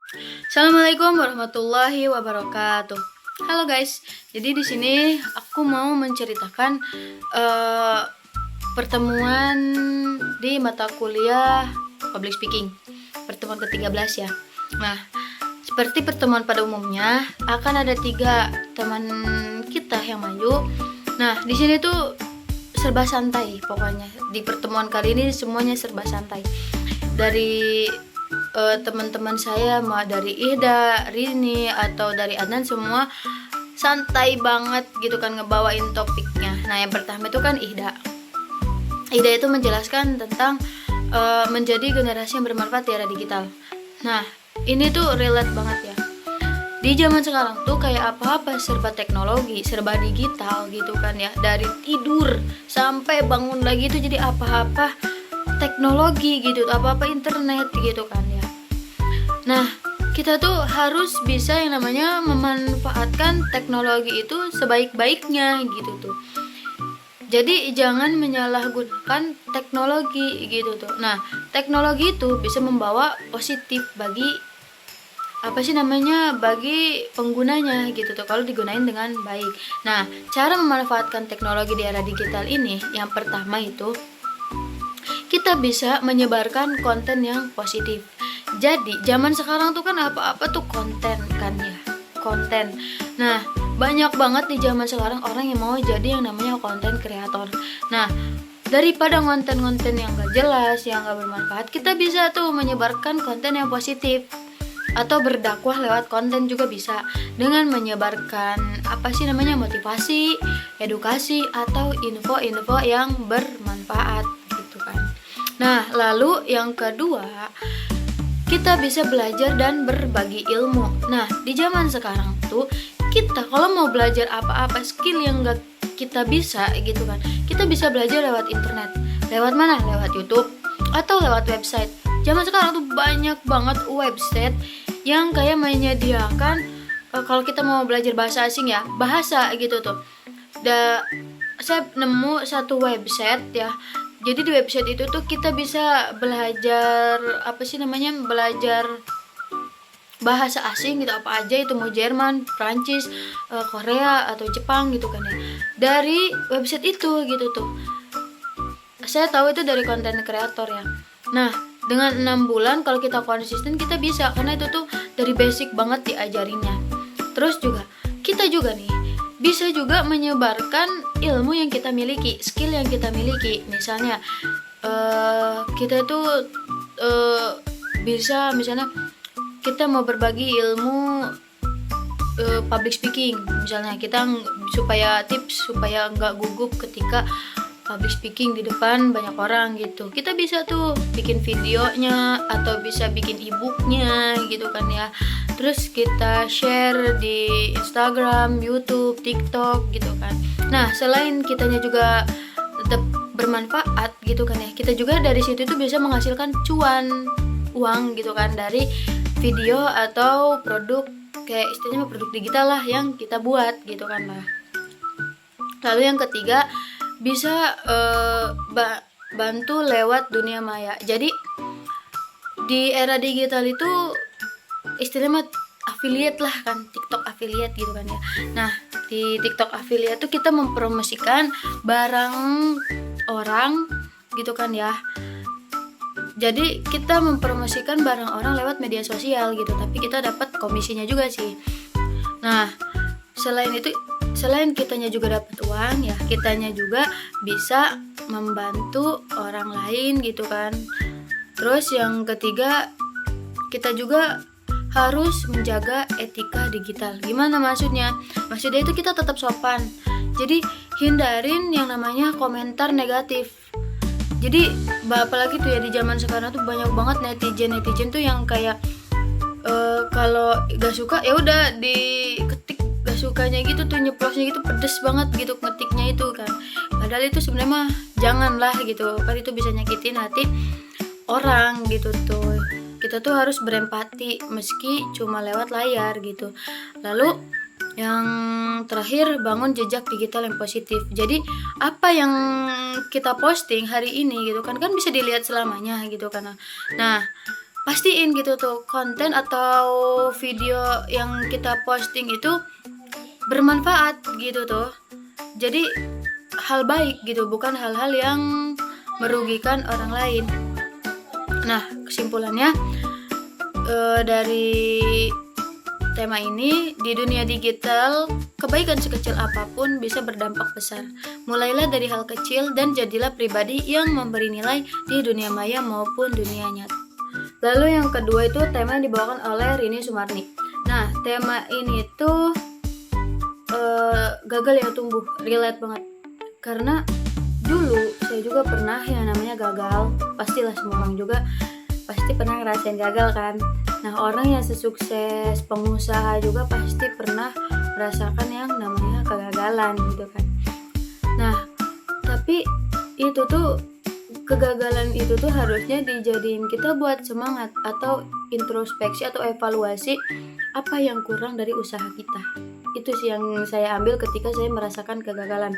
Assalamualaikum warahmatullahi wabarakatuh. Halo guys, jadi di sini aku mau menceritakan eh, pertemuan di mata kuliah public speaking, pertemuan ke-13 ya. Nah, seperti pertemuan pada umumnya, akan ada 3 teman kita yang maju. Nah, di sini tuh serba santai pokoknya. Di pertemuan kali ini semuanya serba santai. Dari teman-teman saya, mau dari Ihda, Rini atau dari Adnan, semua santai banget gitu kan ngebawain topiknya. Nah, yang pertama itu kan Ihda. Ihda itu menjelaskan tentang menjadi generasi yang bermanfaat di era digital. Nah, ini tuh relate banget ya. Di zaman sekarang tuh kayak apa-apa serba teknologi, serba digital gitu kan ya. Dari tidur sampai bangun lagi itu jadi apa-apa teknologi gitu, apa-apa internet gitu kan ya. Nah, kita tuh harus bisa yang namanya memanfaatkan teknologi itu sebaik-baiknya gitu tuh. Jadi jangan menyalahgunakan teknologi gitu tuh. Nah, teknologi itu bisa membawa positif bagi bagi penggunanya gitu tuh kalau digunain dengan baik. Nah, cara memanfaatkan teknologi di era digital ini yang pertama itu kita bisa menyebarkan konten yang positif. Jadi zaman sekarang tuh kan apa-apa tuh konten kan ya, konten. Nah, banyak banget di zaman sekarang orang yang mau jadi yang namanya konten kreator. Nah, daripada konten-konten yang gak jelas, yang gak bermanfaat, kita bisa tuh menyebarkan konten yang positif atau berdakwah lewat konten juga bisa dengan menyebarkan motivasi, edukasi atau info-info yang bermanfaat gitu kan. Nah, lalu yang kedua, kita bisa belajar dan berbagi ilmu. Nah, di zaman sekarang tuh kita kalau mau belajar apa-apa skill yang gak kita bisa gitu kan, kita bisa belajar lewat internet. Lewat mana? Lewat YouTube atau lewat website. Zaman sekarang tuh banyak banget website yang kayak menyediakan kalau kita mau belajar bahasa asing ya, bahasa gitu tuh. Saya nemu satu website ya. Jadi di website itu tuh kita bisa belajar belajar bahasa asing gitu, apa aja itu, mau Jerman, Prancis, Korea atau Jepang gitu kan ya. Dari website itu gitu tuh. Saya tahu itu dari konten kreator ya. Nah, dengan 6 bulan kalau kita konsisten kita bisa, karena itu tuh dari basic banget diajarinnya. Terus juga kita juga nih bisa juga menyebarkan ilmu yang kita miliki, skill yang kita miliki. Misalnya kita tuh bisa misalnya kita mau berbagi ilmu public speaking, misalnya kita supaya nggak gugup ketika public speaking di depan banyak orang gitu. Kita bisa tuh bikin videonya atau bisa bikin e-booknya gitu kan ya. Terus kita share di Instagram, YouTube, TikTok gitu kan. Nah, selain kitanya juga tetap bermanfaat gitu kan ya, kita juga dari situ tuh bisa menghasilkan uang gitu kan dari video atau produk, kayak istilahnya produk digital lah yang kita buat gitu kan lah. Lalu yang ketiga, bisa bantu lewat dunia maya. Jadi di era digital itu istilahnya affiliate lah kan, TikTok affiliate gitu kan ya. Nah, di TikTok affiliate tuh kita mempromosikan barang orang gitu kan ya. Jadi kita mempromosikan barang orang lewat media sosial gitu, tapi kita dapat komisinya juga sih. Nah, selain kitanya juga dapat uang ya, kitanya juga bisa membantu orang lain gitu kan. Terus yang ketiga, kita juga harus menjaga etika digital. Gimana maksudnya? Maksudnya itu kita tetap sopan. Jadi hindarin yang namanya komentar negatif. Jadi apalagi tuh ya di zaman sekarang tuh banyak banget netizen tuh yang kayak kalau gak suka ya udah diketik gak sukanya gitu tuh, nyeplosnya gitu, pedes banget gitu ngetiknya itu kan. Padahal itu sebenarnya mah janganlah gitu kan, itu bisa nyakitin hati orang gitu tuh. Kita tuh harus berempati meski cuma lewat layar gitu. Lalu yang terakhir, bangun jejak digital yang positif. Jadi apa yang kita posting hari ini gitu kan bisa dilihat selamanya gitu kan. Nah, pastiin gitu tuh konten atau video yang kita posting itu bermanfaat gitu tuh. Jadi hal baik gitu, bukan hal-hal yang merugikan orang lain. Nah, kesimpulannya dari tema ini, di dunia digital, kebaikan sekecil apapun bisa berdampak besar. Mulailah dari hal kecil dan jadilah pribadi yang memberi nilai di dunia maya maupun dunia nyata. Lalu yang kedua itu tema yang dibawakan oleh Rini Sumarni. Nah, tema ini tuh gagal ya tumbuh, relate banget. Karena dulu saya juga pernah yang namanya gagal. Pastilah semua orang juga pasti pernah ngerasain gagal kan. Nah, orang yang sesukses pengusaha juga pasti pernah merasakan yang namanya kegagalan gitu kan. Nah, tapi itu tuh kegagalan itu tuh harusnya dijadiin kita buat semangat atau introspeksi atau evaluasi apa yang kurang dari usaha kita. Itu sih yang saya ambil ketika saya merasakan kegagalan.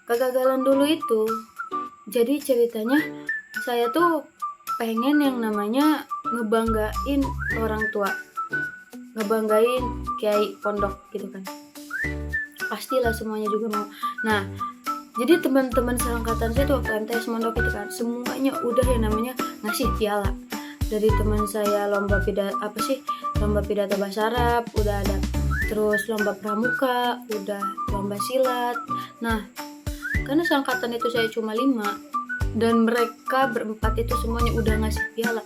Kegagalan dulu itu, jadi ceritanya saya tuh pengen yang namanya ngebanggain orang tua, ngebanggain kiai pondok gitu kan. Pastilah semuanya juga mau. Nah, jadi teman-teman seangkatan saya tuh MTS Mondok itu kan semuanya udah yang namanya ngasih piala. Dari teman saya lomba pidato bahasa Arab udah ada, terus lomba pramuka, udah lomba silat. Nah, karena seangkatan itu saya cuma 5 dan mereka berempat itu semuanya udah ngasih piala,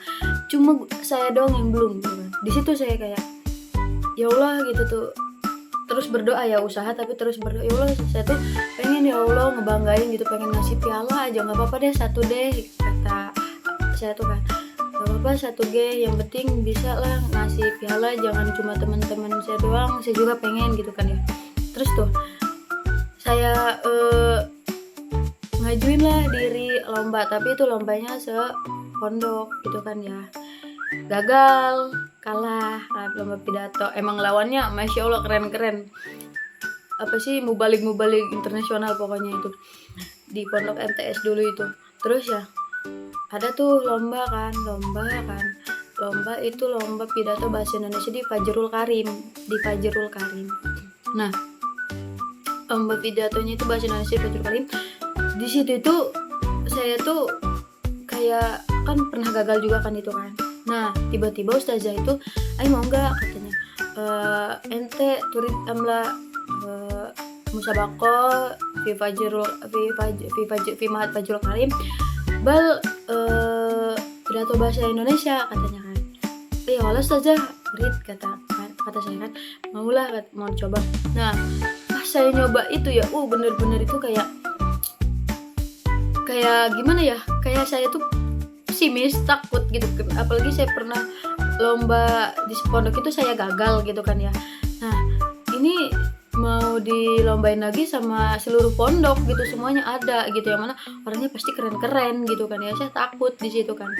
cuma saya doang yang belum gitu kan. Di situ saya kayak ya Allah gitu tuh, terus berdoa ya, usaha tapi terus berdoa, ya Allah saya tuh pengen ya Allah ngebanggain gitu, pengen ngasih piala aja, nggak apa-apa deh 1 deh kata saya tuh kan, nggak apa-apa 1 G, yang penting bisa lah ngasih piala, jangan cuma teman-teman saya doang, saya juga pengen gitu kan ya. Terus tuh saya ngajuin lah diri lomba, tapi itu lombanya sepondok gitu kan ya. Gagal, kalah lomba pidato. Emang lawannya masya Allah keren-keren, apa sih, mubalik internasional pokoknya itu di pondok MTS dulu itu. Terus ya ada tuh lomba itu lomba pidato bahasa Indonesia di Fajrul Karim. Nah, lomba pidatonya itu bahasa Indonesia di Fajrul Karim. Di situ itu saya tuh kayak kan pernah gagal juga kan itu kan. Nah, tiba-tiba ustazah itu, "Ay mau enggak?" katanya. "Ente turid amla musabaqah fi Mahat Fajrul Karim bal pidato bahasa Indonesia," katanya kan. "Ya wala ustazah, rid," kata saya kan. "Maulah, mau coba." Nah, pas saya nyoba itu ya, bener-bener itu kayak gimana ya? Kayak saya tuh pesimis, takut gitu. Apalagi saya pernah lomba di pondok itu saya gagal gitu kan ya. Nah, ini mau dilombain lagi sama seluruh pondok gitu, semuanya ada gitu, yang mana orangnya pasti keren-keren gitu kan ya. Saya takut di situ kan.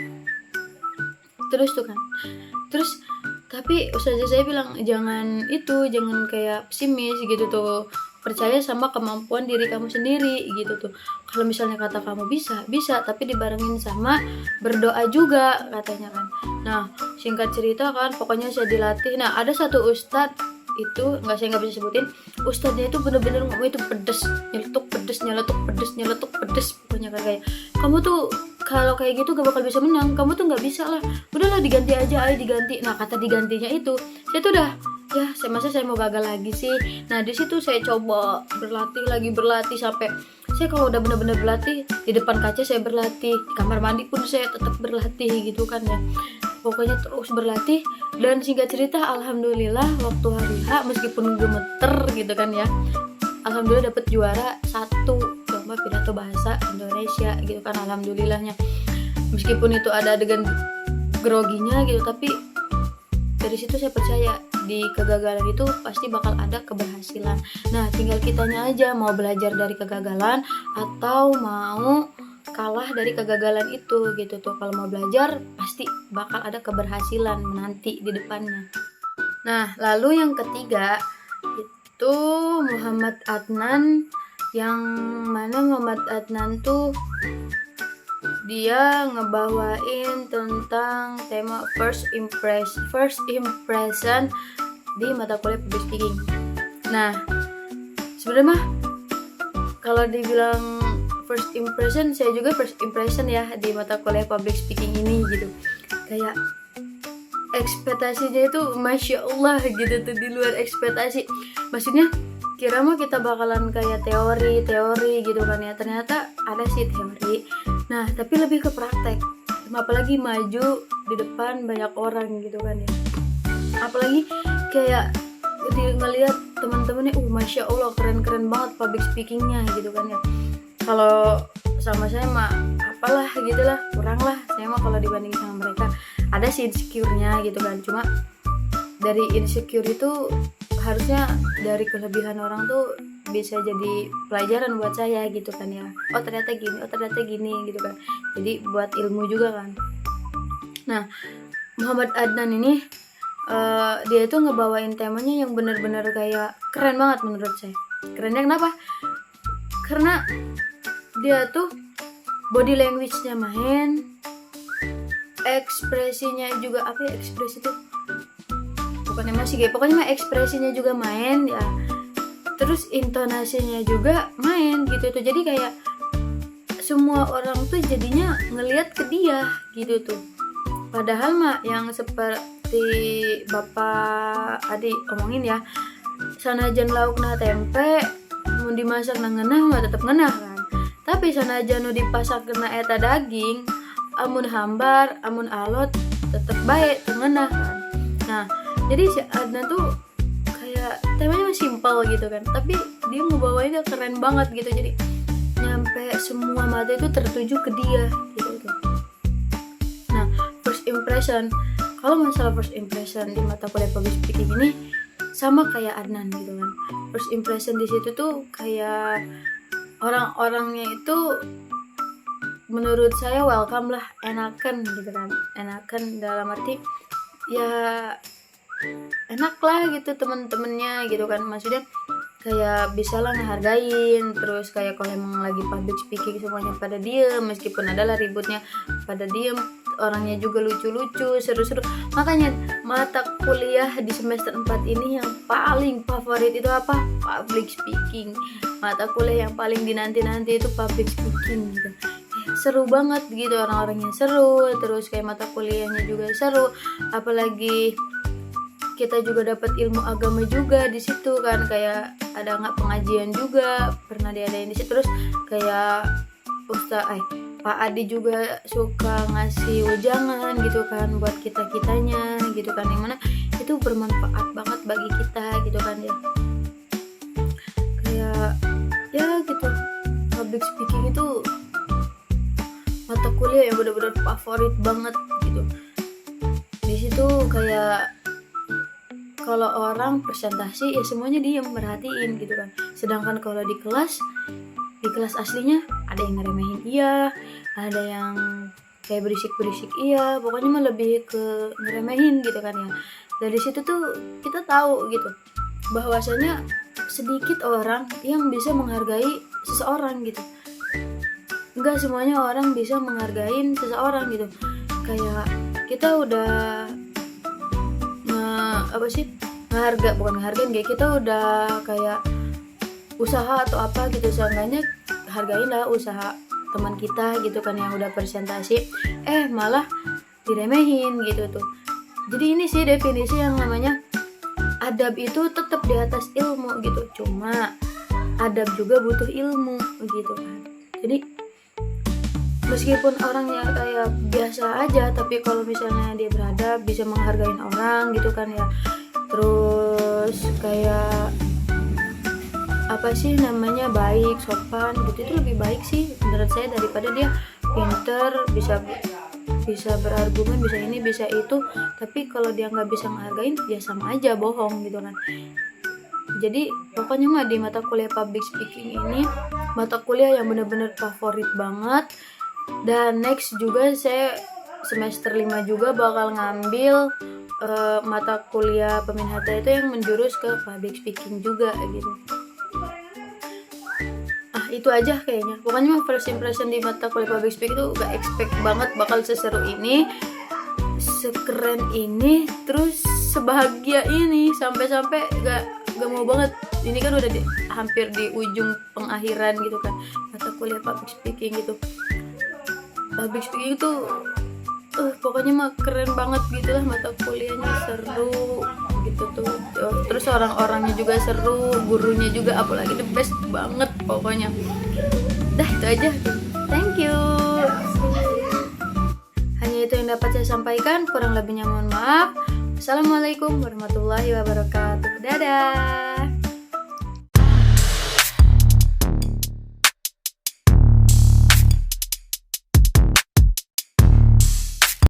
Terus tapi ustazah saya bilang jangan kayak pesimis gitu tuh, percaya sama kemampuan diri kamu sendiri gitu tuh. Kalau misalnya kata kamu bisa, tapi dibarengin sama berdoa juga katanya kan. Nah, singkat cerita kan, pokoknya saya dilatih. Nah, ada satu ustadz itu saya nggak bisa sebutin, ustadznya itu bener-bener ngomong itu pedes, nyeletuk pedes, pokoknya kayak kamu tuh kalau kayak gitu gak bakal bisa menang, kamu tuh nggak bisa lah, udahlah diganti aja, diganti. Nah, kata digantinya itu saya tuh udah ya, saya mau gagal lagi sih. Nah, di situ saya coba berlatih sampai saya kalau udah bener-bener berlatih, di depan kaca saya berlatih, di kamar mandi pun saya tetap berlatih gitu kan ya. Pokoknya terus berlatih, dan singkat cerita alhamdulillah waktu hari H meskipun gemeter gitu kan ya, alhamdulillah dapet juara 1 lomba pidato bahasa Indonesia gitu kan, alhamdulillahnya. Meskipun itu ada adegan groginya gitu, tapi dari situ saya percaya di kegagalan itu pasti bakal ada keberhasilan. Nah, tinggal kitanya aja mau belajar dari kegagalan atau mau kalah dari kegagalan itu gitu tuh. Kalau mau belajar pasti bakal ada keberhasilan nanti di depannya. Nah, lalu yang ketiga itu Muhammad Adnan, yang mana Muhammad Adnan tuh dia ngebawain tentang tema first impression di mata kuliah public speaking. Nah, sebenarnya mah kalau dibilang first impression, saya juga first impression ya di mata kuliah public speaking ini gitu. Kayak ekspektasinya itu masya Allah gitu tuh, di luar ekspektasi. Maksudnya kira mah kita bakalan kayak teori gitu kan ya, ternyata ada sih teori. Nah tapi lebih ke praktek, apalagi maju di depan banyak orang gitu kan ya, apalagi kayak ngelihat teman-temannya masya Allah keren banget public speakingnya gitu kan ya. Kalau sama saya mah apalah gitulah, kurang lah saya mah kalau dibandingin sama mereka. Ada sih insecure-nya gitu kan, cuma dari insecure itu harusnya dari kelebihan orang tuh bisa jadi pelajaran buat saya gitu kan ya. Oh ternyata gini gitu kan, jadi buat ilmu juga kan. Nah Muhammad Adnan ini dia itu ngebawain temanya yang benar-benar kayak keren banget menurut saya. Kerennya kenapa? Karena dia tuh body language-nya main, ekspresinya juga apa ya, ekspresi tuh bukan emosi kayak, pokoknya mah ekspresinya juga main ya, terus intonasinya juga main gitu tuh. Jadi kayak semua orang tuh jadinya ngelihat ke dia gitu tuh. Padahal mah yang seperti Bapak Adi omongin ya, sanajan laukna tempe mau dimasak na ngeunah mah tetep ngeunah kan. Tapi sanajan nu dipasak kena eta daging, amun hambar, amun alot tetep baik tengenah kan. Nah jadi si Adnan tuh kayak temanya masih simpel gitu kan, tapi dia ngebawainnya keren banget gitu. Jadi nyampe semua mata itu tertuju ke dia gitu tuh. Nah first impression, kalau masalah first impression di mata kuliah public speaking ini sama kayak Adnan gitu kan. First impression di situ tuh kayak orang-orangnya itu menurut saya welcome lah, enakan gitu kan. Enakan dalam arti ya enak lah gitu temen-temennya gitu kan. Maksudnya kayak bisa lah ngehargain, terus kayak kalau emang lagi public speaking semuanya pada diem, meskipun adalah ributnya pada diem, orangnya juga lucu-lucu, seru-seru. Makanya mata kuliah di semester 4 ini yang paling favorit itu apa? Public speaking. Mata kuliah yang paling dinanti-nanti itu public speaking gitu. Seru banget gitu, orang-orangnya seru, terus kayak mata kuliahnya juga seru, apalagi kita juga dapat ilmu agama juga di situ kan. Kayak ada nggak pengajian juga pernah diadain di situ, terus kayak Pak Adi juga suka ngasih wejangan gitu kan buat kitanya gitu kan, yang mana itu bermanfaat banget bagi kita gitu kan ya. Kayak ya gitu, public speaking itu mata kuliah yang benar-benar favorit banget gitu. Di situ kayak kalau orang presentasi ya semuanya diem merhatiin gitu kan. Sedangkan kalau di kelas aslinya ada yang ngeremehin iya, ada yang kayak berisik iya, pokoknya mah lebih ke ngeremehin gitu kan ya. Dari situ tuh kita tahu gitu bahwasanya sedikit orang yang bisa menghargai seseorang gitu. Enggak semuanya orang bisa menghargai seseorang gitu. Kayak kita udah ngehargain kayak kita udah kayak usaha atau apa gitu, seenggaknya hargain lah usaha teman kita gitu kan yang udah presentasi, malah diremehin gitu tuh. Jadi ini sih definisi yang namanya adab itu tetap di atas ilmu gitu, cuma adab juga butuh ilmu gitu kan. Jadi meskipun orangnya kayak biasa aja, tapi kalau misalnya dia beradab, bisa menghargai orang gitu kan ya, terus kayak apa sih namanya, baik, sopan gitu, itu lebih baik sih menurut saya daripada dia pinter, bisa berargumen, bisa ini bisa itu, tapi kalau dia nggak bisa menghargain ya sama aja bohong gitu kan. Jadi pokoknya mah di mata kuliah public speaking ini mata kuliah yang benar-benar favorit banget. Dan next juga saya semester 5 juga bakal ngambil mata kuliah peminata itu yang menjurus ke public speaking juga gitu. itu aja kayaknya. Pokoknya first impression di mata kuliah public speaking itu gak expect banget bakal seseru ini, sekeren ini, terus sebahagia ini, sampai-sampai gak mau banget. Ini kan udah hampir di ujung pengakhiran gitu kan mata kuliah public speaking gitu. Public speaking itu pokoknya mah keren banget gitu lah, mata kuliahnya seru gitu tuh. Terus orang-orangnya juga seru, gurunya juga apalagi the best banget pokoknya. Dah itu aja, thank you. Hanya itu yang dapat saya sampaikan, kurang lebihnya mohon maaf. Assalamualaikum warahmatullahi wabarakatuh. Dadah.